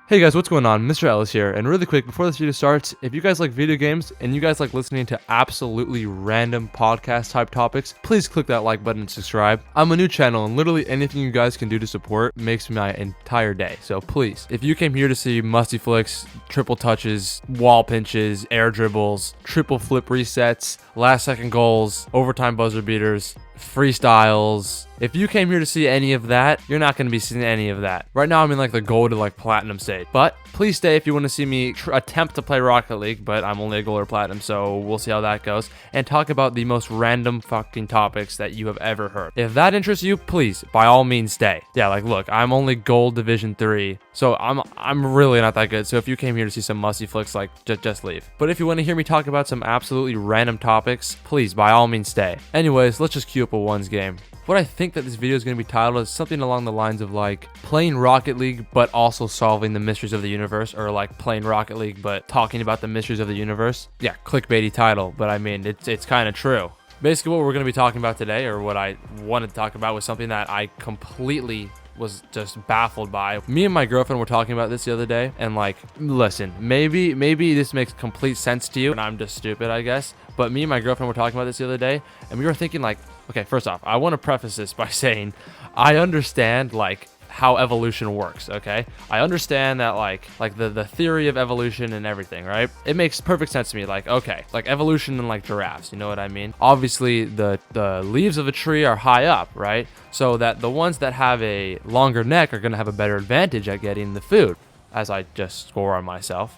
Hey guys, what's going on? Mr. Ellis here, and really quick, before this video starts, if you guys like video games and you guys like listening to absolutely random podcast type topics, please click that like button and subscribe. I'm a new channel, and literally anything you guys can do to support makes my entire day, so please. If you came here to see musty flicks, triple touches, wall pinches, air dribbles, triple flip resets, last second goals, overtime buzzer beaters, freestyles, if you came here to see any of that, you're not going to be seeing any of that. Right now I'm in like the gold to like platinum stage, but please stay if you want to see me attempt to play Rocket League, but I'm only a gold or platinum, so we'll see how that goes, and talk about the most random fucking topics that you have ever heard. If that interests you, please by all means stay. Yeah, like look, I'm only gold division 3, so I'm really not that good, so if you came here to see some musty flicks, like just leave. But if you want to hear me talk about some absolutely random topics, please by all means stay. Anyways, let's just queue up a ones game. What I think that this video is going to be titled is something along the lines of like playing Rocket League but also solving the mysteries of the universe, or like playing Rocket League but talking about the mysteries of the universe. Yeah, clickbaity title, but I mean it's kind of true. Basically what we're going to be talking about today, or what I wanted to talk about, was something that I completely was just baffled by. Me and my girlfriend were talking about this the other day, and like, listen, maybe this makes complete sense to you and I'm just stupid, I guess, but me and my girlfriend were talking about this the other day, and we were thinking like, okay, first off, I want to preface this by saying I understand like how evolution works, okay? I understand that like the theory of evolution and everything, right? It makes perfect sense to me. Like, okay, like evolution and like giraffes, you know what I mean? Obviously the leaves of a tree are high up, right? So that the ones that have a longer neck are gonna have a better advantage at getting the food. As I just score on myself.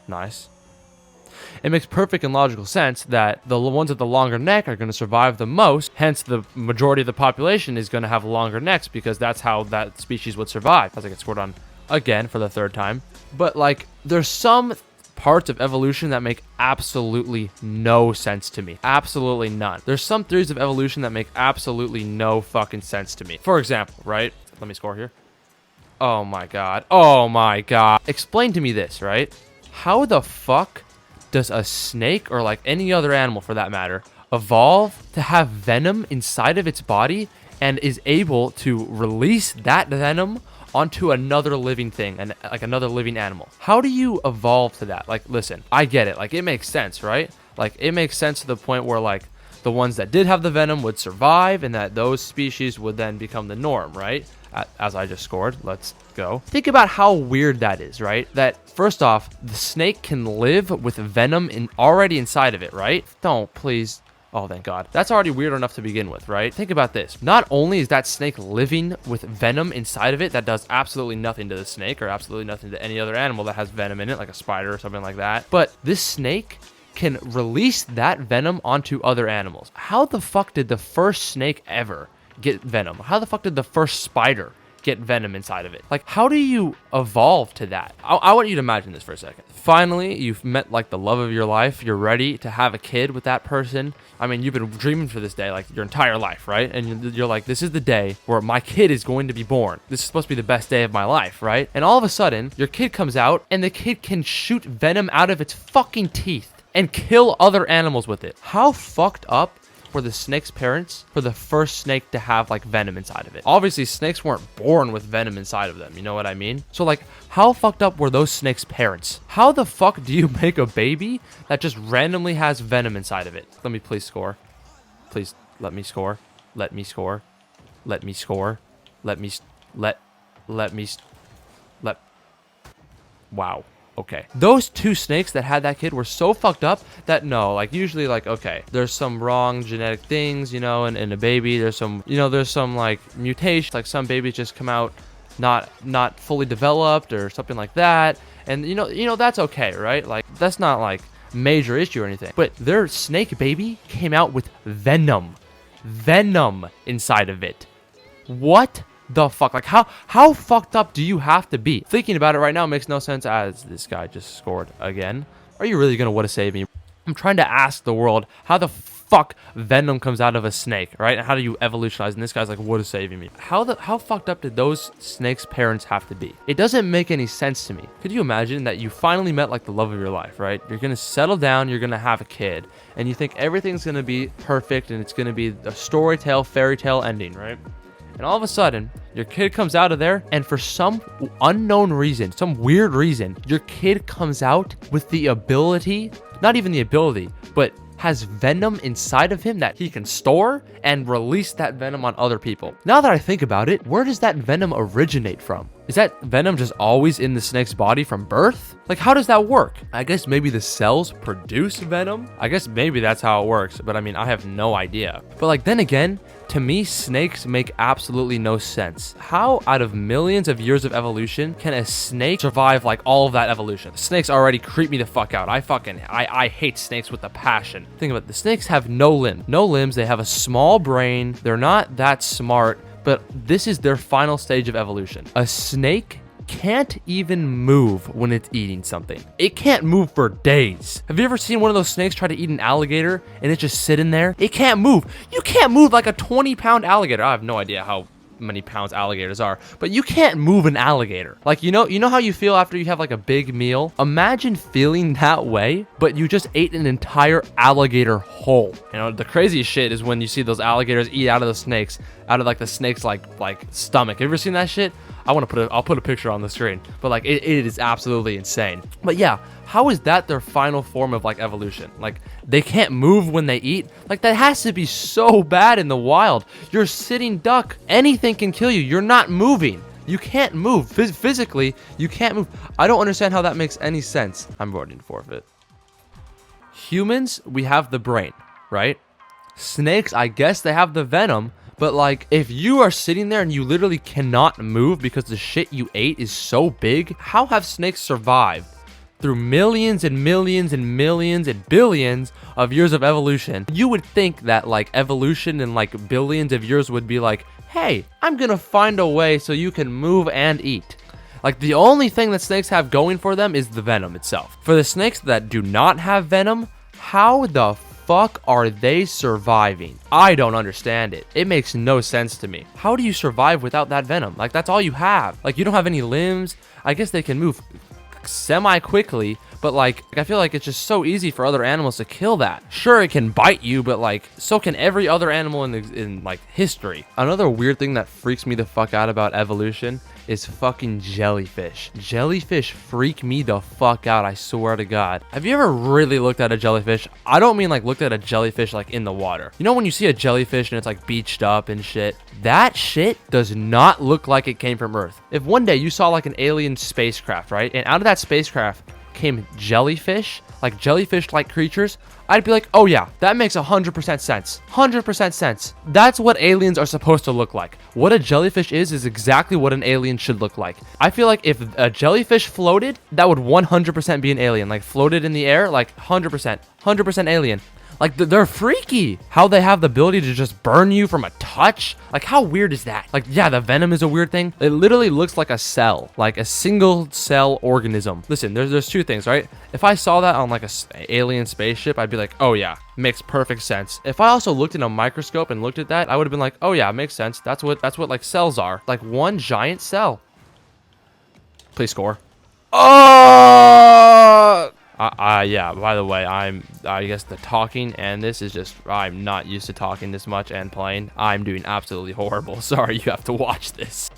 Nice. It makes perfect and logical sense that the ones with the longer neck are going to survive the most. Hence, the majority of the population is going to have longer necks, because that's how that species would survive. As I get scored on again for the third time. But like, there's some parts of evolution that make absolutely no sense to me. Absolutely none. There's some theories of evolution that make absolutely no fucking sense to me. For example, right? Let me score here. Oh my god. Oh my god. Explain to me this, right? How the fuck does a snake, or like any other animal for that matter, evolve to have venom inside of its body and is able to release that venom onto another living thing, and like another living animal? How do you evolve to that? Like, listen, I get it. Like, it makes sense, right? Like, it makes sense to the point where like the ones that did have the venom would survive, and that those species would then become the norm, right? As I just scored. Let's go. Think about how weird that is, right? That first off, the snake can live with venom already inside of it, right? Don't, please. Oh, thank God. That's already weird enough to begin with, right? Think about this. Not only is that snake living with venom inside of it that does absolutely nothing to the snake, or absolutely nothing to any other animal that has venom in it, like a spider or something like that, but this snake can release that venom onto other animals. How the fuck did the first snake ever get venom? How the fuck did the first spider get venom inside of it? Like, how do you evolve to that? I want you to imagine this for a second. Finally, you've met like the love of your life. You're ready to have a kid with that person. I mean, you've been dreaming for this day like your entire life, right? And you're like, this is the day where my kid is going to be born. This is supposed to be the best day of my life, right? And all of a sudden, your kid comes out, and the kid can shoot venom out of its fucking teeth and kill other animals with it. How fucked up were the snake's parents for the first snake to have like venom inside of it? Obviously, snakes weren't born with venom inside of them, you know what I mean? So like, how fucked up were those snakes' parents? How the fuck do you make a baby that just randomly has venom inside of it? Let me please score. Please let me score. Let me score. Let me score. Let me wow. Okay. Those two snakes that had that kid were so fucked up that no, like usually like, okay, there's some wrong genetic things, you know, in a baby, there's some, you know, there's some like mutation, like some babies just come out not fully developed or something like that. And you know, that's okay, right? Like, that's not like major issue or anything. But their snake baby came out with venom inside of it. What the fuck? Like, how fucked up do you have to be? Thinking about it right now makes no sense, as this guy just scored again. Are you really gonna want to save me? I'm trying to ask the world how the fuck venom comes out of a snake, right? And how do you evolutionize? And this guy's like, what is saving me? How fucked up did those snakes' parents have to be? It doesn't make any sense to me. Could you imagine that you finally met like the love of your life, right? You're gonna settle down, you're gonna have a kid, and you think everything's gonna be perfect and it's gonna be a fairy tale ending, right? And all of a sudden, your kid comes out of there, and for some unknown reason, some weird reason, your kid comes out with the ability, not even the ability, but has venom inside of him that he can store and release that venom on other people. Now that I think about it, where does that venom originate from? Is that venom just always in the snake's body from birth? Like, how does that work? I guess maybe the cells produce venom? I guess maybe that's how it works, but I mean, I have no idea. But like, then again, to me, snakes make absolutely no sense. How out of millions of years of evolution can a snake survive like all of that evolution? Snakes already creep me the fuck out. I hate snakes with a passion. Think about it. The snakes have no limbs. They have a small brain. They're not that smart, but this is their final stage of evolution. A snake can't even move when it's eating something. It can't move for days. Have you ever seen one of those snakes try to eat an alligator and it's just sitting there? It can't move. You can't move like a 20-pound alligator. I have no idea how many pounds alligators are, but you can't move an alligator. Like, you know how you feel after you have like a big meal? Imagine feeling that way, but you just ate an entire alligator whole. You know, the craziest shit is when you see those alligators eat out of the snakes, out of like the snake's like stomach. Have you ever seen that shit? I'll put a picture on the screen, but like it is absolutely insane. But yeah, how is that their final form of like evolution? Like, they can't move when they eat? Like, that has to be so bad in the wild. You're a sitting duck. Anything can kill you. You're not moving. You can't move. Physically, you can't move. I don't understand how that makes any sense. I'm voting forfeit. Humans, we have the brain, right? Snakes, I guess they have the venom. But like, if you are sitting there and you literally cannot move because the shit you ate is so big, how have snakes survived through millions and millions and millions and billions of years of evolution? You would think that like evolution in like billions of years would be like, hey, I'm gonna find a way so you can move and eat. Like, the only thing that snakes have going for them is the venom itself. For the snakes that do not have venom, how the fuck are they surviving? I don't understand it. It makes no sense to me. How do you survive without that venom? Like, that's all you have. Like, you don't have any limbs. I guess they can move semi-quickly, but like, I feel like it's just so easy for other animals to kill that. Sure, it can bite you, but like, so can every other animal in like history. Another weird thing that freaks me the fuck out about evolution is fucking jellyfish. Jellyfish freak me the fuck out, I swear to God. Have you ever really looked at a jellyfish? I don't mean like looked at a jellyfish like in the water. You know when you see a jellyfish and it's like beached up and shit? That shit does not look like it came from Earth. If one day you saw like an alien spacecraft, right? And out of that spacecraft came jellyfish, like jellyfish-like creatures, I'd be like, oh yeah, that makes 100% sense. 100% sense. That's what aliens are supposed to look like. What a jellyfish is exactly what an alien should look like. I feel like if a jellyfish floated, that would 100% be an alien. Like, floated in the air, like 100% alien. Like, they're freaky. How they have the ability to just burn you from a touch. Like, how weird is that? Like, yeah, the venom is a weird thing. It literally looks like a cell, like a single cell organism. Listen, there's two things, right? If I saw that on like a alien spaceship, I'd be like, oh yeah, makes perfect sense. If I also looked in a microscope and looked at that, I would have been like, oh yeah, makes sense. That's what like cells are. Like one giant cell. Please score. Oh! Yeah, by the way, I guess the talking and this is just, I'm not used to talking this much and playing. I'm doing absolutely horrible. Sorry, you have to watch this.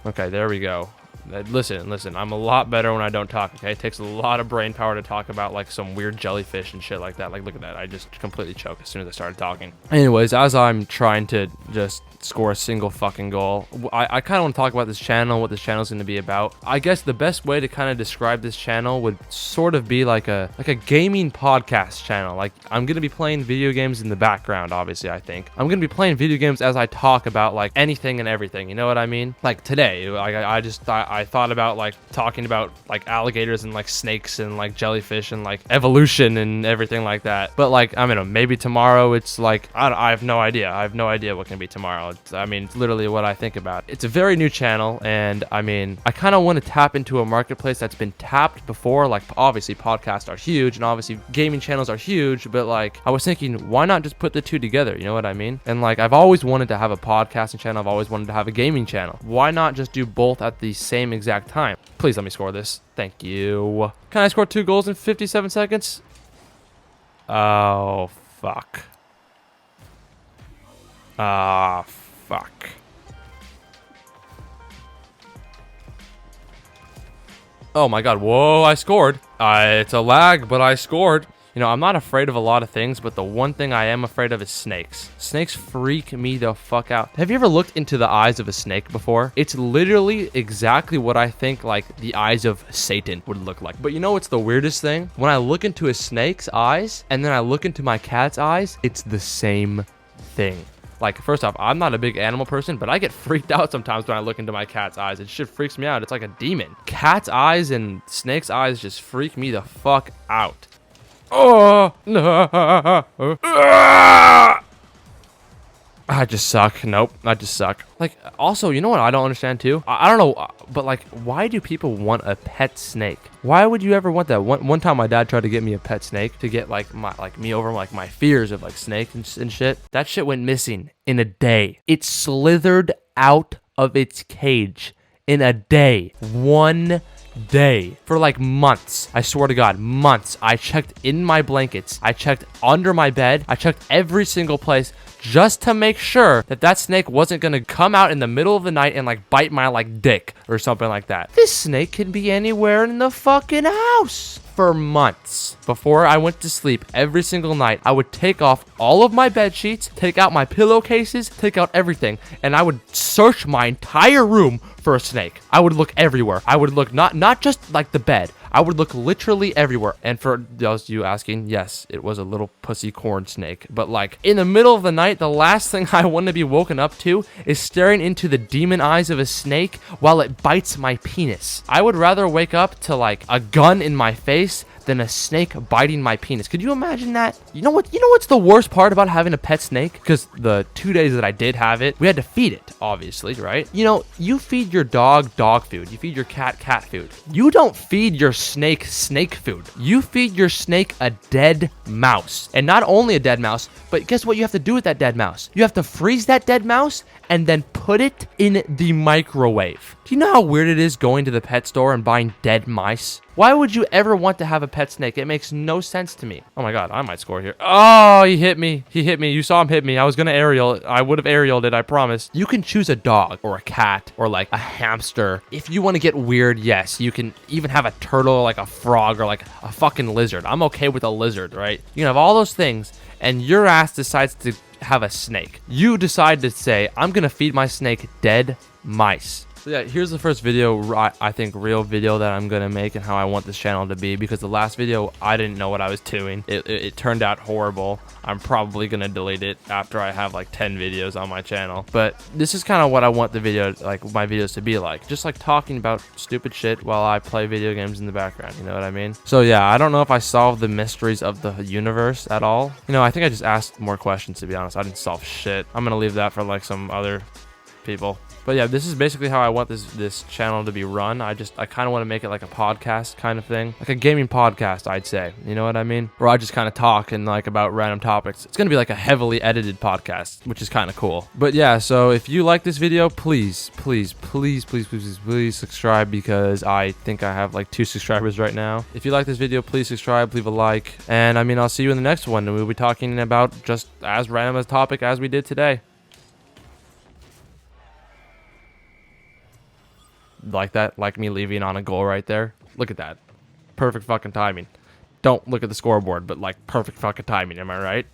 Okay, there we go. Listen, I'm a lot better when I don't talk, okay? It takes a lot of brain power to talk about like some weird jellyfish and shit like that. Like, look at that. I just completely choked as soon as I started talking. Anyways, as I'm trying to just score a single fucking goal, I kind of want to talk about this channel, what this channel is going to be about. I guess the best way to kind of describe this channel would sort of be like a gaming podcast channel. Like, I'm going to be playing video games in the background, obviously. I think I'm going to be playing video games as I talk about like anything and everything, you know what I mean? Like today, I thought about like talking about like alligators and like snakes and like jellyfish and like evolution and everything like that. But like, I mean, maybe tomorrow it's like, I have no idea. I have no idea what can be tomorrow. It's literally what I think about. It's a very new channel, and I mean, I kind of want to tap into a marketplace that's been tapped before. Like, obviously podcasts are huge and obviously gaming channels are huge, but like, I was thinking, why not just put the two together? You know what I mean? And like, I've always wanted to have a podcasting channel. I've always wanted to have a gaming channel. Why not just do both at the same exact time? Please let me score this. Thank you. Can I score 2 goals in 57 seconds? Oh, fuck. Ah, fuck. Oh my god, whoa, I scored. It's a lag, but I scored. You know, I'm not afraid of a lot of things, but the one thing I am afraid of is snakes. Snakes freak me the fuck out. Have you ever looked into the eyes of a snake before? It's literally exactly what I think, like, the eyes of Satan would look like. But you know what's the weirdest thing? When I look into a snake's eyes, and then I look into my cat's eyes, it's the same thing. Like, first off, I'm not a big animal person, but I get freaked out sometimes when I look into my cat's eyes. It shit freaks me out. It's like a demon. Cat's eyes and snake's eyes just freak me the fuck out. Oh, no. I just suck. Nope, I just suck. Like, also, you know what I don't understand too? I don't know, but like, why do people want a pet snake? Why would you ever want that? One time my dad tried to get me a pet snake to get like me over like my fears of like snakes and shit. That shit went missing in a day. It slithered out of its cage in a day. 1 day. For like months. I swear to God, months. I checked in my blankets. I checked under my bed. I checked every single place just to make sure that that snake wasn't gonna come out in the middle of the night and like bite my like dick or something like that. This snake can be anywhere in the fucking house. For months before I went to sleep every single night, I would take off all of my bed sheets, take out my pillowcases, take out everything, and I would search my entire room for a snake. I would look everywhere. I would look not just like the bed. I would look literally everywhere. And for those of you asking, yes, it was a little pussy corn snake. But like in the middle of the night, the last thing I want to be woken up to is staring into the demon eyes of a snake while it bites my penis. I would rather wake up to like a gun in my face than a snake biting my penis. Could you imagine that? You know what's the worst part about having a pet snake? Because the 2 days that I did have it, we had to feed it, obviously, right? You know, you feed your dog food. You feed your cat food. You don't feed your snake food. You feed your snake a dead mouse. And not only a dead mouse, but guess what you have to do with that dead mouse? You have to freeze that dead mouse and then put it in the microwave. Do you know how weird it is going to the pet store and buying dead mice? Why would you ever want to have a pet snake? It makes no sense to me. Oh my god, I might score here. Oh, he hit me. He hit me. You saw him hit me. I was gonna aerial. I would have aerialed it, I promise. You can choose a dog or a cat or like a hamster. If you want to get weird, yes. You can even have a turtle, like a frog, or like a fucking lizard. I'm okay with a lizard, right? You can have all those things, and your ass decides to have a snake. You decide to say, I'm gonna feed my snake dead mice. So yeah, here's the first video, I think real video that I'm gonna make and how I want this channel to be, because the last video I didn't know what I was doing. It turned out horrible. I'm probably gonna delete it after I have like 10 videos on my channel. But this is kind of what I want the video, like my videos to be like. Just like talking about stupid shit while I play video games in the background, you know what I mean? So yeah, I don't know if I solved the mysteries of the universe at all. You know, I think I just asked more questions, to be honest. I didn't solve shit. I'm gonna leave that for like some other people. But yeah, this is basically how I want this channel to be run. I kind of want to make it like a podcast kind of thing. Like a gaming podcast, I'd say. You know what I mean? Where I just kind of talk and like about random topics. It's going to be like a heavily edited podcast, which is kind of cool. But yeah, so if you like this video, please subscribe, because I think I have like 2 subscribers right now. If you like this video, please subscribe, leave a like. And I mean, I'll see you in the next one. And we'll be talking about just as random a topic as we did today. Like that, like me leaving on a goal right there. Look at that. Perfect fucking timing. Don't look at the scoreboard, but like perfect fucking timing, am I right?